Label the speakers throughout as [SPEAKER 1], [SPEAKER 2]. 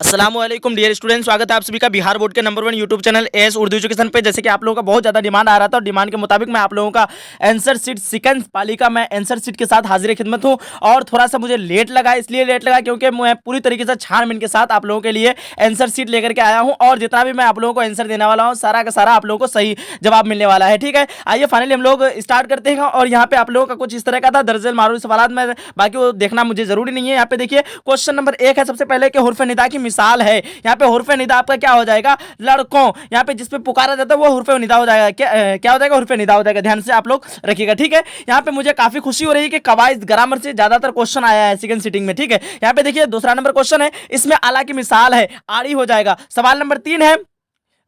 [SPEAKER 1] अस्सलामुअलैकुम dear student, स्वागत है आप सभी का बिहार बोर्ड के number 1 YouTube channel S Urdu education पे। जैसे कि आप लोगों का बहुत ज़्यादा डिमांड आ रहा था और डिमांड के मुताबिक मैं आप लोगों का आंसर शीट सेकंड पाली का मैं आंसर शीट के साथ हाजिर खिदमत हूँ। और थोड़ा सा मुझे लेट लगा, इसलिए लेट लगा क्योंकि मैं पूरी तरीके से छानबीन के साथ आप लोगों के लिए आंसर शीट लेकर के आया हूँ और जितना भी मैं आप लोगों को आंसर देने वाला हूँ सारा का सारा आप लोगों को सही जवाब मिलने वाला है। ठीक है, आइए फाइनली हम लोग स्टार्ट करते हैं। और यहाँ पे आप लोगों का कुछ इस तरह का था, दर्जन मारूफ सवाल में, बाकी वो देखना मुझे जरूरी नहीं है। यहाँ पे देखिए क्वेश्चन नंबर 1 है सबसे पहले कि हुर्फ निदा की मिसाल है। यहाँ पे हुर्फ निदा आपका क्या हो जाएगा, लड़कों। यहाँ पे जिसपे पुकारा जाता है वो हुर्फ निदा हो जाएगा। क्या हो जाएगा, हुर्फ निदा हो जाएगा। ध्यान से आप लोग रखिएगा। ठीक है, यहाँ पे मुझे काफी खुशी हो रही है कि कवायद ग्रामर से ज्यादातर क्वेश्चन आया है सेकंड सीटिंग में। ठीक है, यहाँ पे देखिए दूसरा नंबर क्वेश्चन है, इसमें आला की मिसाल है, आड़ी हो जाएगा। सवाल नंबर 3 है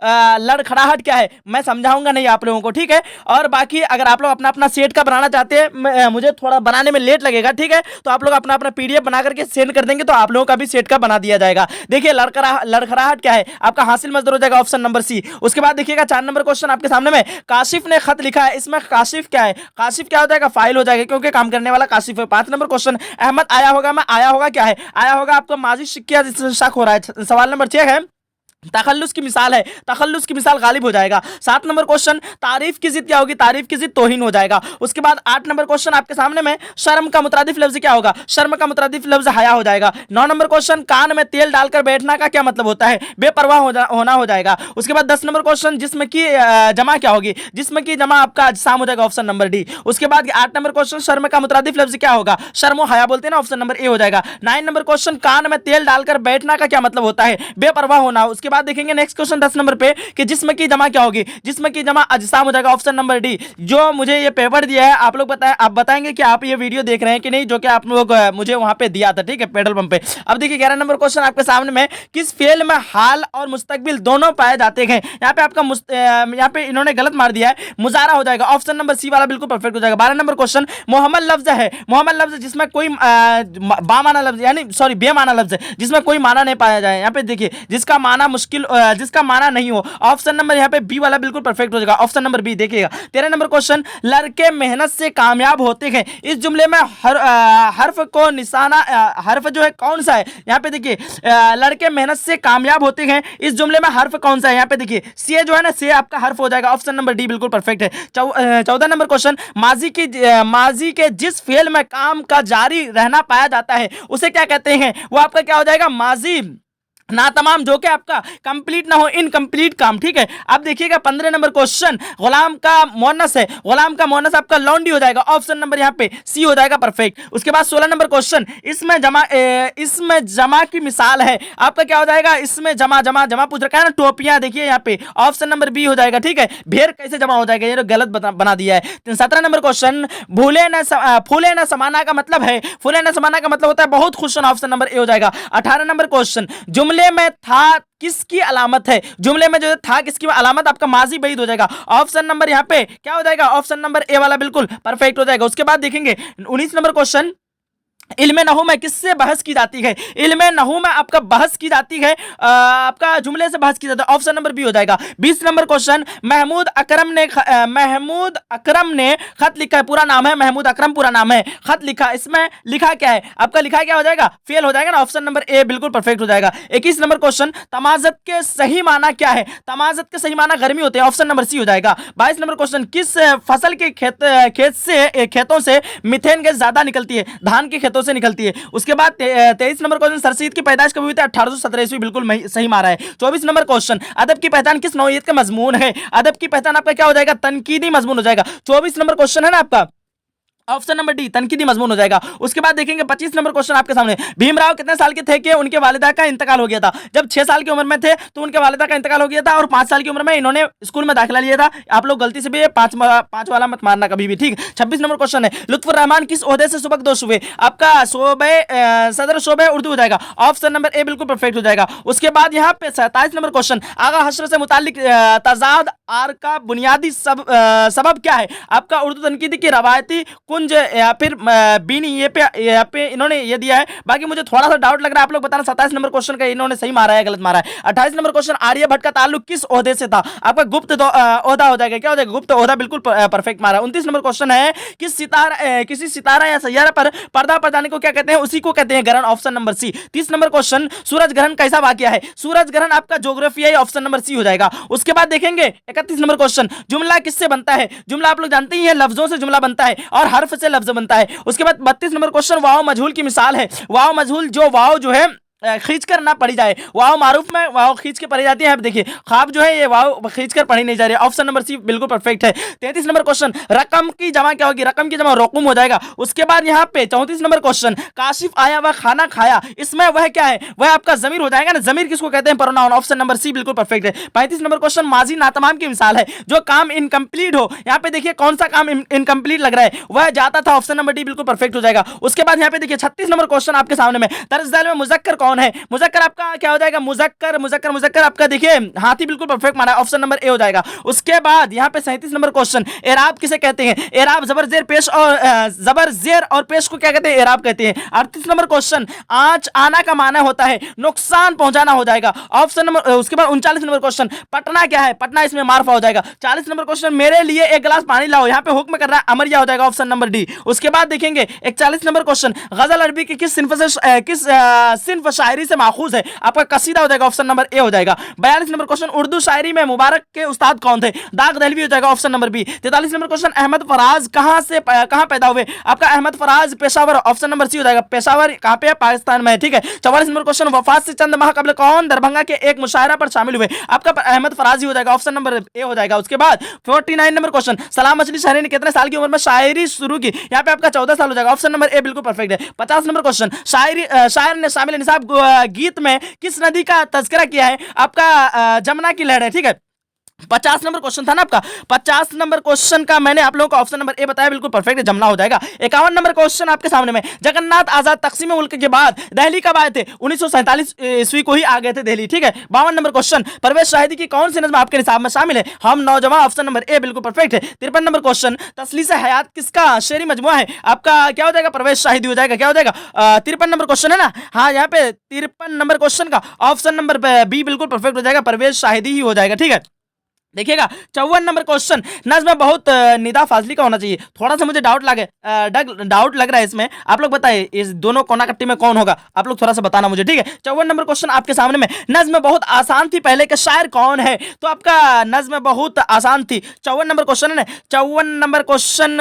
[SPEAKER 1] लड़खड़ाहट क्या है, मैं समझाऊंगा नहीं आप लोगों को। ठीक है, और बाकी अगर आप लोग अपना अपना सेट का बनाना चाहते हैं, मुझे थोड़ा बनाने में लेट लगेगा। ठीक है, तो आप लोग अपना अपना पीडीएफ बना करके सेंड कर देंगे तो आप लोगों का भी सेट का बना दिया जाएगा। देखिए लड़खड़ाहट क्या है, आपका हासिल मजदूर हो जाएगा, ऑप्शन नंबर सी। उसके बाद देखिएगा 4 नंबर क्वेश्चन आपके सामने में, काशिफ ने खत लिखा है। इसमें काशिफ क्या है, काशिफ क्या हो जाएगा, फाइल हो जाएगा क्योंकि काम करने वाला काशिफ है। 5 नंबर क्वेश्चन, अहमद आया होगा, मैं आया होगा क्या है, आया होगा आपको माजी शिक्किया शक हो रहा है। सवाल नंबर 6 है, तखल्लुस की मिसाल है, तखल्लुस की मिसाल गालिब हो जाएगा। 7 नंबर क्वेश्चन, तारीफ की जिद क्या होगी, तारीफ की जिद तौहीन हो जाएगा। उसके बाद 8 नंबर क्वेश्चन आपके सामने में, शर्म का मुतरादिफ लफ्ज क्या होगा, शर्म का मुतरादिफ लफ्ज हया हो जाएगा। 9 नंबर क्वेश्चन, कान में तेल डालकर बैठना का क्या मतलब होता है, बेपरवाह होना हो जाएगा। उसके बाद 10 नंबर क्वेश्चन, जिसमें की जमा क्या होगी, जिसमें की जमा आपका अजसाम हो जाएगा, ऑप्शन नंबर डी। उसके बाद 8 नंबर क्वेश्चन, शर्म का मुतरादिफ लफ्ज क्या होगा, शर्म हया बोलते हैं ना, ऑप्शन नंबर ए हो जाएगा। 9 नंबर क्वेश्चन, कान में तेल डालकर बैठना का क्या मतलब होता है, बेपरवाह होना। उसके बाद देखेंगे नेक्स्ट क्वेश्चन 10 नंबर पे कि जिस्म की जमा क्या होगी, जिस्म की जमा अजसाम हो जाएगा, ऑप्शन नंबर डी। जो मुझे ये पेपर दिया है आप लोग आप बताएंगे कि आप ये वीडियो देख रहे हैं कि नहीं, जो कि आप लोग मुझे वहां पे दिया था। ठीक है, पेट्रोल पंप पे। अब देखिए 11 नंबर क्वेश्चन आपके सामने में, किस फेल में हाल और मुस्तकबिल दोनों पाए जाते हैं। यहाँ पे आपका यहाँ पे इन्होंने गलत मार दिया है, मुजारा हो जाएगा, ऑप्शन नंबर सी वाला बिल्कुल परफेक्ट हो जाएगा। 12 नंबर क्वेश्चन, मोहम्मद लफ्ज है, मोहम्मद लफ्ज जिसमें कोई बामाना लफ्ज यानी सॉरी बेमाना लफ्ज है, जिसमें कोई माना नहीं पाया जाए। यहाँ पे देखिए जिसका माना मुश्किल, जिसका माना नहीं हो, ऑप्शन नंबर यहाँ पे बी वाला बिल्कुल परफेक्ट हो जाएगा, ऑप्शन नंबर बी। देखिएगा 13 नंबर क्वेश्चन, लड़के मेहनत से कामयाब होते हैं, इस जुमले में हर्फ को निशाना, हर्फ जो है कौन सा है, यहाँ पे देखिए लड़के मेहनत से कामयाब होते हैं, इस जुमले में हर्फ कौन सा है, यहाँ पे देखिए सी जो है ना, सी आपका हर्फ हो जाएगा, ऑप्शन नंबर डी बिल्कुल परफेक्ट है। 14 नंबर क्वेश्चन, माजी के जिस फेल में काम का जारी रहना पाया जाता है उसे क्या कहते हैं, वो आपका क्या हो जाएगा, माजी ना तमाम, जो कि आपका कंप्लीट ना हो, इनकम्प्लीट काम। ठीक है, अब देखिएगा 15 नंबर क्वेश्चन, गुलाम का मोनस है, गुलाम का मोनस आपका लौंडी हो जाएगा, ऑप्शन नंबर यहाँ पे सी हो जाएगा परफेक्ट। उसके बाद 16 नंबर क्वेश्चन, इसमें जमा की मिसाल है, आपका क्या हो जाएगा, इसमें जमा जमा जमा पूछ रखा है ना, टोपियां, देखिए यहाँ पे ऑप्शन नंबर बी हो जाएगा। ठीक है, भेड़ कैसे जमा हो जाएगा, ये गलत बना दिया है। 17 नंबर क्वेश्चन, फूले न समाना का मतलब है, फूले न समाना का मतलब होता है बहुत खुश होना, ऑप्शन नंबर ए हो जाएगा। 18 नंबर क्वेश्चन, जुमले में था किसकी अलामत है, जुमले में जो था किसकी अलामत, आपका माजी बईद हो जाएगा, ऑप्शन नंबर यहाँ पे क्या हो जाएगा, ऑप्शन नंबर ए वाला बिल्कुल परफेक्ट हो जाएगा। उसके बाद देखेंगे 19 नंबर क्वेश्चन, इल्मे नहू में किससे बहस की जाती है, इल्मे नहू में आपका बहस की जाती है, आपका जुमले से बहस की जाती है, ऑप्शन नंबर बी हो जाएगा। 20 नंबर क्वेश्चन, महमूद अकरम ने खत लिखा है, पूरा नाम है महमूद अकरम, पूरा नाम है, खत लिखा, इसमें लिखा क्या है, आपका लिखा क्या हो जाएगा, फेल हो जाएगा ना, ऑप्शन नंबर ए बिल्कुल परफेक्ट हो जाएगा। 21 नंबर क्वेश्चन, तमाजत के सही माना क्या है, तमाजत के सही माना गर्मी होते हैं, ऑप्शन नंबर सी हो जाएगा। 22 नंबर क्वेश्चन, किस फसल के खेतों से मीथेन गैस ज्यादा निकलती है, धान के से निकलती है। उसके बाद 23 नंबर क्वेश्चन, सरसीद की पैदाइश कब हुई थी, 1817 ईस्वी, बिल्कुल सही मारा है। 24 नंबर क्वेश्चन, अदब की पहचान किस नौइयत का मजमून है, अदब की पहचान आपका क्या हो जाएगा, तनकीदी मजमून हो जाएगा। 24 नंबर क्वेश्चन है ना आपका, ऑप्शन नंबर डी तनकीदी मजमून हो जाएगा। उसके बाद देखेंगे 25 नंबर क्वेश्चन आपके सामने, भीमराव कितने साल के थे कि उनके वालिदा का इंतकाल हो गया था, जब 6 साल की उम्र में थे तो उनके वालिदा का इंतकाल हो गया था और 5 साल की उम्र में इन्होंने स्कूल में दाखिला लिया था। आप लोग गलती से भी पांच वाला मत मारना कभी भी। ठीक, 26 नंबर क्वेश्चन है, लुत्फुर रहमान किस ओहदे से सुबकदोश हुए, आपका सदर शोबे उर्दू हो जाएगा, ऑप्शन नंबर ए बिल्कुल परफेक्ट हो जाएगा। उसके बाद यहाँ पे 27 नंबर क्वेश्चन, आगा हशर से मुतालिक तजाद आर का बुनियादी सबब क्या है, आपका उर्दू तनकीदी की रवायती पुंज या फिर बीनी, ये पे यहाँ पे इन्होंने ये दिया है। बाकी मुझे थोड़ा सा डाउट लग रहा है, आप लोग बताना 27 नंबर क्वेश्चन का इन्होंने सही मारा है गलत मारा है। 28 नंबर क्वेश्चन, आर्यभट्ट का ताल्लुक किस ओहदे से था? आपका गुप्त ओहदा हो जाएगा, क्या हो जाएगा? गुप्त ओहदा, बिल्कुल परफेक्ट मारा। 29 नंबर क्वेश्चन है किसी सितारा या सैयारा पर पर्दा पड़ जाने को क्या कहते हैं? उसी को कहते हैं ग्रहण, option number C. 30 number question, सूरज ग्रहण कैसा वाकया है? सूरज ग्रहण आपका ज्योग्राफी, ऑप्शन नंबर सी हो जाएगा। उसके बाद देखेंगे 31 नंबर क्वेश्चन, जुमला किससे बनता है? जुमला आप लोग जानते ही हैं, लफ्जों से जुमला बनता है और हर्फ से लफ्ज बनता है। उसके बाद 32 नंबर क्वेश्चन, वाव मजहूल की मिसाल है। वाव मजहूल, जो वाव जो है खींच कर ना पढ़ी जाए, वाव मारूफ में वाव खींच के पढ़ी जाती है। अब देखिए ख्वाब जो है ये वाव खींच कर पढ़ी नहीं जा रही, ऑप्शन नंबर सी बिल्कुल परफेक्ट है। 33 नंबर क्वेश्चन, रकम की जमा क्या होगी? रकम की जमा रकूम हो जाएगा। उसके बाद यहाँ पे 34 नंबर क्वेश्चन, काशिफ आया वह खाना खाया, इसमें वह क्या है? वह आपका जमीर हो जाएगा ना। जमीर किसको कहते हैं? प्रोनाउन, ऑप्शन नंबर सी बिल्कुल परफेक्ट है। 35 नंबर क्वेश्चन, माजी नातमाम की मिसाल है, जो काम इनकम्प्लीट हो। यहाँ पे देखिए कौन सा काम इनकम्प्लीट लग रहा है? वह जाता था, ऑप्शन नंबर डी बिल्कुल परफेक्ट हो जाएगा। उसके बाद यहाँ पे देखिए 36 नंबर क्वेश्चन आपके सामने में, तर्ज झैल में मुजक्कर कौन है? मुजक्कर आपका क्या हो जाएगा? मुजक्कर, मुजक्कर, मुजक्कर आपका देखिए हाथी, बिल्कुल परफेक्ट माना, ऑप्शन नंबर ए हो जाएगा। उसके बाद यहाँ पे 37 नंबर क्वेश्चन, एराब किसे कहते हैं? एराब जबर जेर पेश और जबर जेर और पेश को क्या कहते हैं? एराब कहते हैं। 38 नंबर क्वेश्चन, आंच आना का माना होता है नुकसान पहुंचाना हो जाएगा, ऑप्शन नंबर। उसके बाद 39 नंबर क्वेश्चन, पटना क्या है? पटना इसमें मारफा हो जाएगा। 40 नंबर क्वेश्चन, मेरे लिए एक गिलास पानी लाओ, यहाँ पे हुक्म कर रहा है अमरिया हो जाएगा, ऑप्शन नंबर डी। उसके बाद देखेंगे 41 नंबर क्वेश्चन, गजल अरबी की किस सिन्फ शायरी से माखूज है? आपका कसीदा हो जाएगा, ऑप्शन नंबर ए हो जाएगा। 42 नंबर क्वेश्चन, उर्दू शायरी में मुबारक के उस्ताद कौन थे? दाग दहलवी हो जाएगा, option number B. 43 number question, Ahmad Faraz कहां पैदा हुए? आपका Ahmad Faraz Peshawar, option number C हो जाएगा। पेशावर कहां पे है? पाकिस्तान में है, ठीक है। 44 नंबर क्वेश्चन, वफात से चंद माह कबल कौन दरभंगा के एक मुशायरा पर शामिल हुए? आपका अहमद फराजी हो जाएगा, ऑप्शन नंबर ए हो जाएगा। उसके बाद 49 नंबर क्वेश्चन, सलाम मछली शायरी ने कितने साल की उम्र में शायरी शुरू की? यहाँ पे आपका 14 साल हो जाएगा, ऑप्शन नंबर ए बिल्कुल परफेक्ट है। 50 नंबर क्वेश्चन, शायर ने शामिल निसाब गीत में किस नदी का तज़किरा किया है? आपका जमुना की लहर है, ठीक है। 50 नंबर क्वेश्चन था ना आपका। 50 नंबर क्वेश्चन का मैंने आप लोगों को ऑप्शन नंबर ए बताया, बिल्कुल परफेक्ट है, जमना हो जाएगा। 51 नंबर क्वेश्चन आपके सामने में, जगन्नाथ आजाद तकसीम मुल्क के बाद दिल्ली कब आए थे? 1947 ईस्वी को ही आ गए थे दिल्ली, ठीक है। 52 नंबर क्वेश्चन, परवेज शाहिदी की कौन सी नज़्म आपके निसाब में शामिल है? हम नौजवान, ऑप्शन नंबर ए बिल्कुल परफेक्ट है। 53 नंबर क्वेश्चन, तसलीस हयात किसका शेरी मजमुआ है? आपका क्या हो जाएगा? परवेज शाहिदी हो जाएगा, क्या हो जाएगा? 53 नंबर क्वेश्चन है ना, हाँ यहाँ पे 53 नंबर क्वेश्चन का ऑप्शन नंबर बी बिल्कुल परफेक्ट हो जाएगा, परवेज शाहिदी ही हो जाएगा, ठीक है। देखिएगा 54 नंबर क्वेश्चन, नज़्म बहुत निदा फाजली का होना चाहिए। थोड़ा सा मुझे डाउट लग रहा है इसमें, आप लोग बताइए इस दोनों कोनाकट्टी में कौन होगा? आप लोग थोड़ा सा बताना मुझे, ठीक है। 54 नंबर क्वेश्चन आपके सामने में, नज़्म बहुत आसान थी पहले के शायर कौन है? तो आपका नज़्म बहुत आसान थी, 54 नंबर क्वेश्चन है ना। 54 नंबर क्वेश्चन,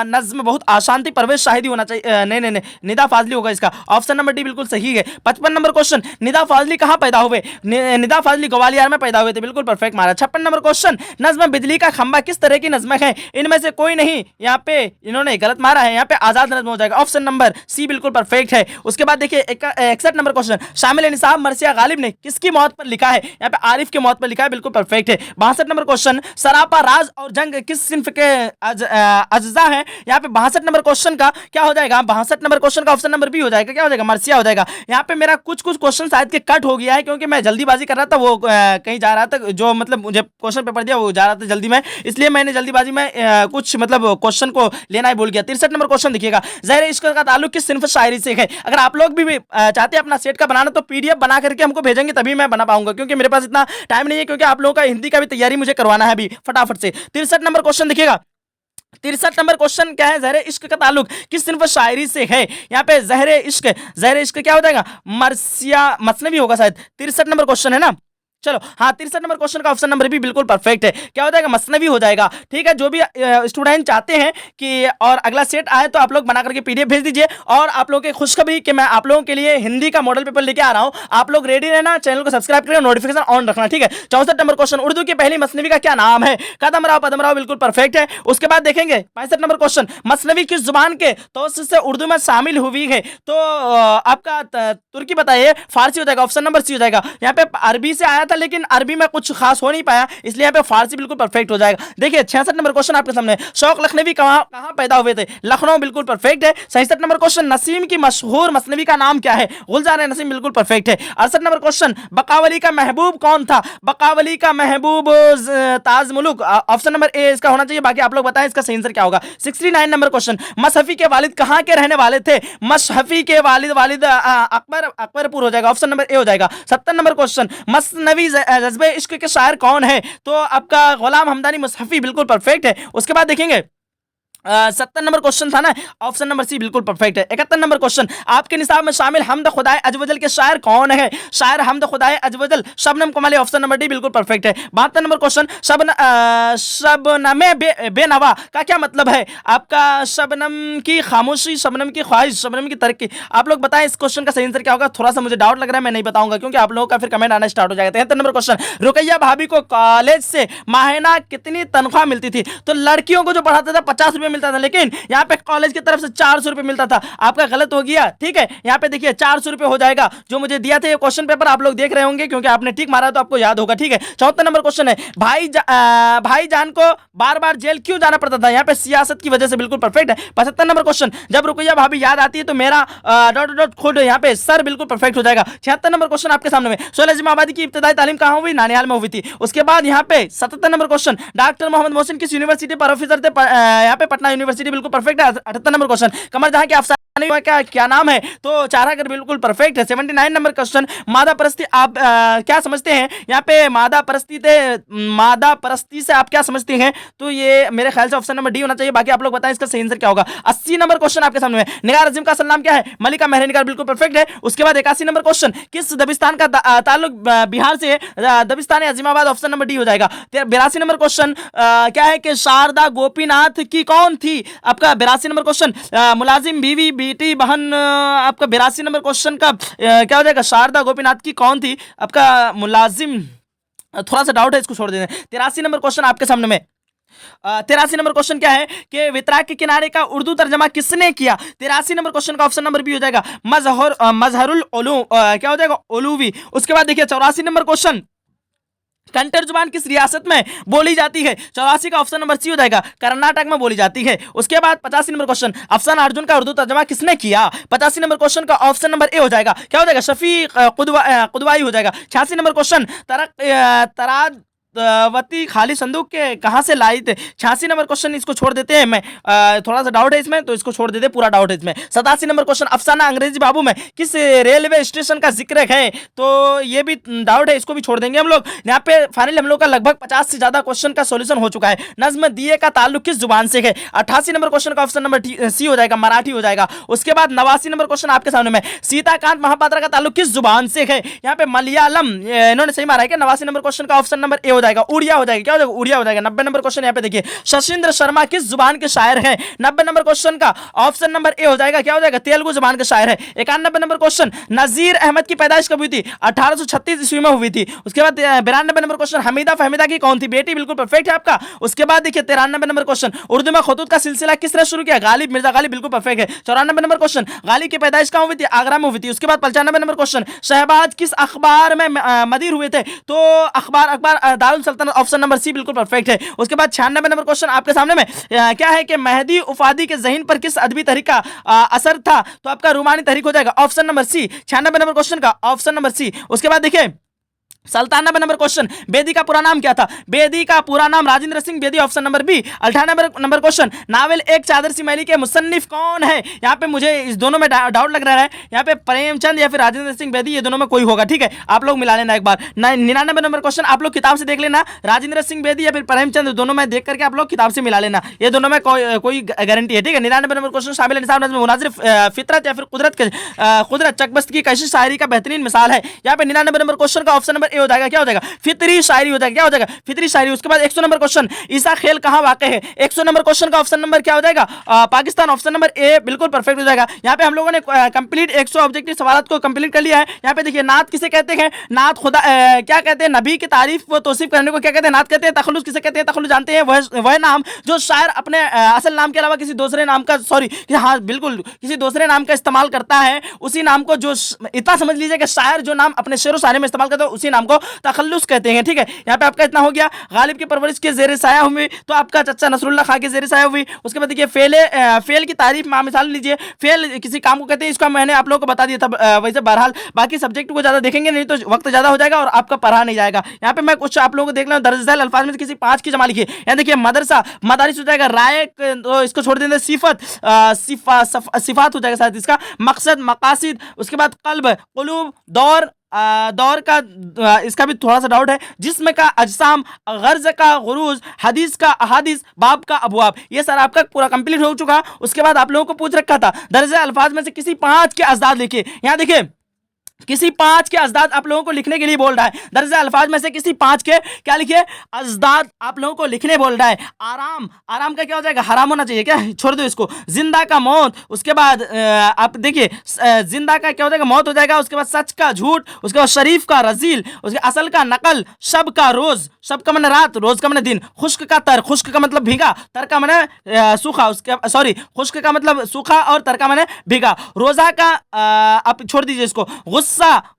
[SPEAKER 1] नज़्म बहुत आसान थी, परवेज शाहिदी होना चाहिए। नहीं, निदा फाजली होगा इसका, ऑप्शन नंबर डी बिल्कुल सही है। 55 नंबर क्वेश्चन, निदा फाजली कहाँ पैदा हुए? निदा फाजली ग्वालियर में पैदा हुए थे, बिल्कुल परफेक्ट मारा। 56 नंबर क्वेश्चन, नज़्म बिजली का खंबा किस तरह की नज़्म है? इनमें से कोई नहीं, यहाँ पे इन्होंने गलत मारा है, यहाँ पे आजाद नज़्म हो जाएगा, ऑप्शन नंबर सी बिल्कुल परफेक्ट है। उसके बाद देखिए 61 नंबर क्वेश्चन, शामिल निसाब मर्सिया गालिब ने किसकी मौत पर लिखा है? यहाँ पे आरिफ की मौत पर लिखा है, बिल्कुल परफेक्ट है। 62 नंबर क्वेश्चन, सरापा राज और जंग किस सिन्फ के अज्जा है? यहाँ पे 62 नंबर क्वेश्चन का क्या हो जाएगा? 62 नंबर क्वेश्चन का ऑप्शन नंबर बी हो जाएगा, क्या हो जाएगा? मर्सिया हो जाएगा। यहाँ पे मेरा कुछ क्वेश्चन शायद के कट हो गया है, क्योंकि मैं जल्दीबाजी कर रहा था, वो कहीं जा रहा था, जो मतलब मुझे क्वेश्चन पेपर दिया वो जा रहा था जल्दी में, इसलिए मैंने जल्दीबाजी में कुछ मतलब क्वेश्चन को लेना ही भूल गया। 63 नंबर क्वेश्चन देखिएगा, ज़हरे इश्क का ताल्लुक किस सिन्फ शायरी से है? अगर आप लोग भी चाहते हैं अपना सेट का बनाना, तो पीडीएफ बना करके हमको भेजेंगे, तभी मैं बना पाऊंगा, क्योंकि मेरे पास इतना टाइम नहीं है, क्योंकि आप लोगों का हिंदी का भी तैयारी मुझे करवाना है अभी फटाफट से। 63 नंबर क्वेश्चन देखिएगा, 63 नंबर क्वेश्चन क्या है? ज़हरे इश्क का ताल्लुक किस सिन्फ शायरी से है? यहाँ पे ज़हरे इश्क क्या हो जाएगा? मर्सिया मसनवी होगा शायद। 63 नंबर क्वेश्चन है ना, चलो हाँ 63 नंबर क्वेश्चन का ऑप्शन नंबर भी बिल्कुल परफेक्ट है, क्या हो जाएगा? मसनवी हो जाएगा, ठीक है। जो भी स्टूडेंट चाहते हैं कि और अगला सेट आए, तो आप लोग बना करके पीडीएफ भेज दीजिए। और आप लोगों की खुशखबरी कि मैं आप लोगों के लिए हिंदी का मॉडल पेपर लेके आ रहा हूँ, आप लोग रेडी रहना, चैनल को सब्सक्राइब करें, नोटिफिकेशन ऑन रखना, ठीक है। 64 नंबर क्वेश्चन, उर्दू की पहली मसनवी का क्या नाम है? कदम राव पदम राव, बिल्कुल परफेक्ट है। उसके बाद देखेंगे 65 नंबर क्वेश्चन, मसनवी किस जुबान के तवस्सुत से उर्दू में शामिल हुई है? तो आपका तुर्की बताइए, फारसी हो जाएगा, ऑप्शन नंबर सी हो जाएगा। यहाँ पे अरबी से आया था, लेकिन अरबी में कुछ खास हो नहीं पाया, इसलिए यहाँ पे फारसी बिल्कुल परफेक्ट हो जाएगा। देखिए 66 नंबर क्वेश्चन आपके सामने, शौक लखनवी कहाँ पैदा हुए थे? लखनऊ, बिल्कुल परफेक्ट है। 67 नंबर क्वेश्चन, नसीम की मशहूर मसनवी का नाम क्या है? गुलजार नसीम, बिल्कुल परफेक्ट है। 68 नंबर क्वेश्चन, बकावली का महबूब कौन था? बकावली का महबूब ताज मुलुक, ऑप्शन नंबर ए इसका होना चाहिए, बाकी आप लोग बताएं इसका सही आंसर क्या होगा। 69 नंबर क्वेश्चन, मशहफी के वालिद कहां के रहने वाले थे? मशहफी के वालिद अकबरपुर हो जाएगा, ऑप्शन नंबर ए हो जाएगा। 70 नंबर क्वेश्चन, मसनवी जज्बे इश्क के शायर कौन है? तो आपका गुलाम हमदानी मुसहफी, बिल्कुल परफेक्ट है। उसके बाद देखेंगे 70 नंबर क्वेश्चन था ना, ऑप्शन नंबर सी बिल्कुल परफेक्ट है। 71 नंबर क्वेश्चन, आपके निसाब में शामिल हमद खुदाए अजवजल के शायर कौन है? शायर हमद खुदाए अजवजल शबनम कमाली, ऑप्शन नंबर डी बिल्कुल परफेक्ट है। 72 नंबर क्वेश्चन, शबनमे बेनवा का क्या मतलब है? आपका शबनम की खामोशी, शबनम की ख्वाहिश, शबनम की तरक्की। आप लोग बताएं इस क्वेश्चन का सही आंसर क्या होगा। थोड़ा सा मुझे डाउट लग रहा है, मैं नहीं बताऊंगा क्योंकि आप लोगों का फिर कमेंट आना स्टार्ट हो जाएगा। 73 नंबर क्वेश्चन, रुकैया भाभी को कॉलेज से माहिना कितनी तनख्वाह मिलती थी? तो लड़कियों को जो पढ़ाता था 50 रुपए मिलता था, लेकिन यहाँ पे कॉलेज की तरफ से 400 रुपए मिलता था। आपका गलत हो गया, ठीक है। यहाँ पे देखिए 400 रुपए हो जाएगा, जो मुझे दिया था ये क्वेश्चन पेपर आप लोग देख रहे होंगे क्योंकि आपने ठीक मारा तो आपको याद होगा, ठीक है। 74 नंबर क्वेश्चन है, भाईजान को बार बार जेल क्यों जाना पड़ता था? यहाँ पे सियासत की वजह से, बिल्कुल परफेक्ट है। 75 नंबर क्वेश्चन, जब रुकैया भाभी याद आती है तो मेरा खुद यहाँ पे सर, बिल्कुल परफेक्ट हो जाएगा। 76 नंबर क्वेश्चन आपके सामने में, सोलह जिमाबादी की इब्तिदाई तालीम कहाँ हुई? नानिहाल में हुई थी। उसके बाद यहाँ पे 77 number question, doctor Mohammad Mohsin किस यूनिवर्सिटी पर ऑफिसर थे? यहाँ पे पटना यूनिवर्सिटी, बिल्कुल परफेक्ट है। 78 नंबर क्वेश्चन, कमर जहां के अफसाने क्या नाम है? तो चारागर, बिल्कुल परफेक्ट है। 79 नंबर क्वेश्चन, मादा परस्ती आप क्या समझते हैं? यहाँ पे मादा परस्ती से आप क्या समझते हैं? तो ये मेरे ख्याल से ऑप्शन नंबर डी होना चाहिए, बाकी आप लोग बताएं इसका सही आंसर क्या होगा। 80 नंबर क्वेश्चन आपके सामने में, निगार अजीम का असल नाम क्या है? मलिका मेहर निगार, बिल्कुल परफेक्ट है। उसके बाद 81 नंबर क्वेश्चन, किस दबिस्तान का ताल्लुक बिहार से? दबिस्तान अजीमाबाद, ऑप्शन नंबर डी हो जाएगा। 82 नंबर क्वेश्चन क्या है कि शारदा गोपीनाथ की कौन थी? आपका 82 नंबर क्वेश्चन, मुलाजिम बीवी बेटी बहन। आपका 82 नंबर क्वेश्चन का क्या हो जाएगा? शारदा गोपीनाथ की कौन थी? आपका मुलाजिम, थोड़ा सा डाउट है, इसको छोड़ देना। 83 नंबर क्वेश्चन आपके सामने में, 83 नंबर क्वेश्चन क्या है कि वितराग के किनारे का उर्दू तर्जमा किसने किया? 83 नंबर क्वेश्चन का ऑप्शन नंबर बी हो जाएगा, मजहरुल उलूम, क्या हो जाएगा? ओलूवी। उसके बाद देखिए 84 नंबर क्वेश्चन, कंटर जुबान किस रियासत में बोली जाती है? 84 का ऑप्शन नंबर सी हो जाएगा, कर्नाटक में बोली जाती है। उसके बाद 85 नंबर क्वेश्चन, अफसान अर्जुन का उर्दू तर्जमा किसने किया? 85 नंबर क्वेश्चन का ऑप्शन नंबर ए हो जाएगा, क्या हो जाएगा? शफीक कुदवाई हो जाएगा। 86 नंबर क्वेश्चन, वती खाली संदूक के कहां से लाई थे? 86 नंबर क्वेश्चन इसको छोड़ देते हैं, मैं थोड़ा सा डाउट है इसमें तो इसको छोड़ देते, पूरा डाउट है इसमें। 87 नंबर क्वेश्चन, अफसाना अंग्रेजी बाबू में किस रेलवे स्टेशन का जिक्र है? तो ये भी डाउट है, इसको भी छोड़ देंगे हम लोग। यहाँ पे फाइनली हम लोग का लगभग 50 से ज्यादा क्वेश्चन का सोल्यूशन हो चुका है। नज्म दिए का ताल्लुक किस जुबान से है? 88 नंबर क्वेश्चन का ऑप्शन नंबर सी हो जाएगा, मराठी हो जाएगा। उसके बाद 89 नंबर क्वेश्चन आपके सामने में, सीताकांत महापात्रा का ताल्लुक किस जुबान से है? यहाँ पे मलयालम, इन्होंने सही मारा है क्या? 89 नंबर क्वेश्चन का ऑप्शन नंबर ए हो जाएगा, उड़िया हो जाएगा, क्या हो जाएगा? उड़िया हो जाएगा। 90 नंबर क्वेश्चन यहाँ पे देखिए, शशिंद्र शर्मा किस जुबान के शायर हैं? 90 नंबर क्वेश्चन का ऑप्शन नंबर ए हो जाएगा, क्या हो जाएगा? तेलुगु जुबान के शायर है। 91 नंबर क्वेश्चन, नजीर अहमद की पैदाइश कब हुई थी? 1836 ईस्वी में हुई थी। उसके बाद 92 नंबर क्वेश्चन, हमीदा फहमीदा की कौन थी? बेटी, बिल्कुल परफेक्ट है आपका। उसके बाद देखिए 93 नंबर क्वेश्चन, उर्दू में खतूत का सिलसिला किसने शुरू किया? गालिब, मिर्जा गालिब, बिल्कुल परफेक्ट है। 94 नंबर क्वेश्चन, गालिब की पैदाइश कहाँ हुई थी? आगरा में हुई थी। उसके बाद 95 नंबर क्वेश्चन, शहबाज किस अखबार में मदीर हुए थे? तो अखबार दारुल सल्तनत, ऑप्शन नंबर सी बिल्कुल परफेक्ट है। उसके बाद 96 नंबर क्वेश्चन आपके सामने में क्या है कि मेहदी उफादी के ज़हन पर किस अदबी तहरीक का असर था? तो आपका रूमानी तहरीक हो जाएगा, option number C. 96 number question का ऑप्शन नंबर सी। उसके बाद देखिए 97 नंबर क्वेश्चन, बेदी का पूरा नाम क्या था? बेदी का पूरा नाम Rajendra Singh Bedi, option number B. 98 number question, novel एक चादर सी मैली के मुसन्निफ कौन है? यहाँ पे मुझे इस दोनों में डाउट लग रहा है, यहाँ पे प्रेमचंद या फिर राजेंद्र सिंह बेदी, ये दोनों में कोई होगा, ठीक है। आप लोग मिला लेना एक बार। 99 नंबर क्वेश्चन, आप लोग किताब से देख लेना, राजेंद्र सिंह बेदी या फिर प्रेमचंद, दोनों में देख करके आप लोग किताब से मिला लेना, ये दोनों में कोई गारंटी है, ठीक है। 99 नंबर क्वेश्चन, शामिल निसाब मुनाजिर फितरत या फिर कुदरत चकबस्त की कैसी शायरी का बेहतरीन मिसाल है? यहाँ पे 99 नंबर क्वेश्चन का ऑप्शन नंबर ए हो जाएगा, क्या हो जाएगा? फितरी शायरी हो जाएगा, क्या हो जाएगा? फितरी शायरी। उसके बाद 100 नंबर क्वेश्चन, ईसा खेल कहां वाक़ है? 100 नंबर क्वेश्चन का ऑप्शन नंबर क्या हो जाएगा? पाकिस्तान, ऑप्शन नंबर ए बिल्कुल परफेक्ट हो जाएगा। यहाँ पे हम लोगों ने कंप्लीट 100 ऑब्जेक्टिव सवालात को कंप्लीट कर लिया है। यहाँ पे देखिए, नात किसे कहते हैं? नात खुदा क्या कहते हैं? नबी की तारीफ व तौसीफ करने को क्या कहते हैं? नात कहते हैं। तखल्लुस किसे कहते हैं? तखल्लुस जानते हैं, वह नाम जो शायर अपने असल नाम के अलावा किसी दूसरे नाम का, हाँ बिल्कुल, किसी दूसरे नाम का इस्तेमाल करता है, उसी नाम को, जो इतना समझ लीजिए कि शायर जो नाम अपने शेर व शायरी में इस्तेमाल करता है उसी नाम को तखल्लुस कहते हैं। ठीक है, यहाँ पे आपका इतना हो गया। गालिब की परवरिश के ज़ेर साया हुई तो आपका चचा नसरुल्लाह खां के ज़ेर साया हुई। उसके बाद देखिए फेल की तारीफ में मिसाल लीजिए, फेल किसी काम को कहते हैं, इसका मैंने आप लोगों को बता दिया था। वैसे बहरहाल बाकी सब्जेक्ट को ज़्यादा देखेंगे नहीं तो वक्त ज़्यादा हो जाएगा और आपका पढ़ा नहीं जाएगा। यहाँ पे मैं कुछ आप लोगों को देख रहा हूँ, दर्ज झैल अल्फाज में से किसी 5 की जमा लिखिए। यहाँ देखिए मदरसा, मदारिस हो जाएगा, राय तो इसको छोड़ देंगे, सिफत सिफात हो जाएगा शायद इसका, मकसद मकासिद, उसके बाद कल्ब कुलूब, दौर का इसका भी थोड़ा सा डाउट है, जिस्म का अजसाम, गर्ज का गुरूज, हदीस का अहादीस, बाब का अबवाब। ये सर आपका पूरा कंप्लीट हो चुका। उसके बाद आप लोगों को पूछ रखा था दर्ज अल्फाज में से किसी 5 के अजदाद लिखिए। यहाँ देखिए किसी 5 के अजदाद आप लोगों को लिखने के लिए बोल रहा है। दर्ज अल्फाज में से किसी 5 के क्या लिखिए अजदाद आप लोगों को लिखने बोल रहा है। आराम, आराम का क्या हो जाएगा, हराम होना चाहिए क्या, छोड़ दो इसको। जिंदा का मौत, उसके बाद आप देखिए जिंदा का क्या हो जाएगा, मौत हो जाएगा। उसके बाद सच का झूठ, उसके बाद शरीफ का रजील, उसके असल का नकल, शब का रोज, शब का मैंने रात, रोज का मैंने दिन, खुश्क का तर, खुश्क का मतलब भीगा, तर का मैंने सूखा, उसके सॉरी खुश्क का मतलब सूखा और तर का मैंने भीगा। रोजा का आप छोड़ दीजिए इसको।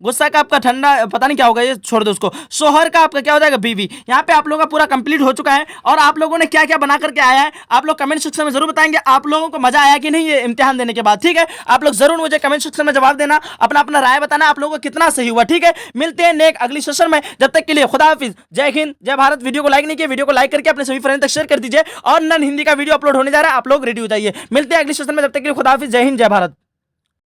[SPEAKER 1] गुस्सा का आपका ठंडा, पता नहीं क्या होगा, ये छोड़ दो उसको। शोहर का आपका क्या हो जाएगा, बीवी। यहाँ पे आप लोगों का पूरा कंप्लीट हो चुका है और आप लोगों ने क्या क्या बना करके आया है आप लोग कमेंट सेक्शन में जरूर बताएंगे। आप लोगों को मजा आया कि नहीं ये इम्तिहान देने के बाद, ठीक है। आप लोग जरूर मुझे कमेंट सेक्शन में जवाब देना, अपना अपना राय बताना आप लोगों को कितना सही हुआ, ठीक है। मिलते हैं नेक अगली सेशन में, जब तक के लिए खुदा हाफिज, जय हिंद जय भारत। वीडियो को लाइक नहीं किया, वीडियो को लाइक करके अपने सभी फ्रेंड तक शेयर कर दीजिए और नन हिंदी का वीडियो अपलोड होने जा रहा है, आप लोग रेडी हो जाइए। मिलते हैं अगली सेशन में, जब तक के लिए खुदा हाफिज, जय हिंद जय भारत।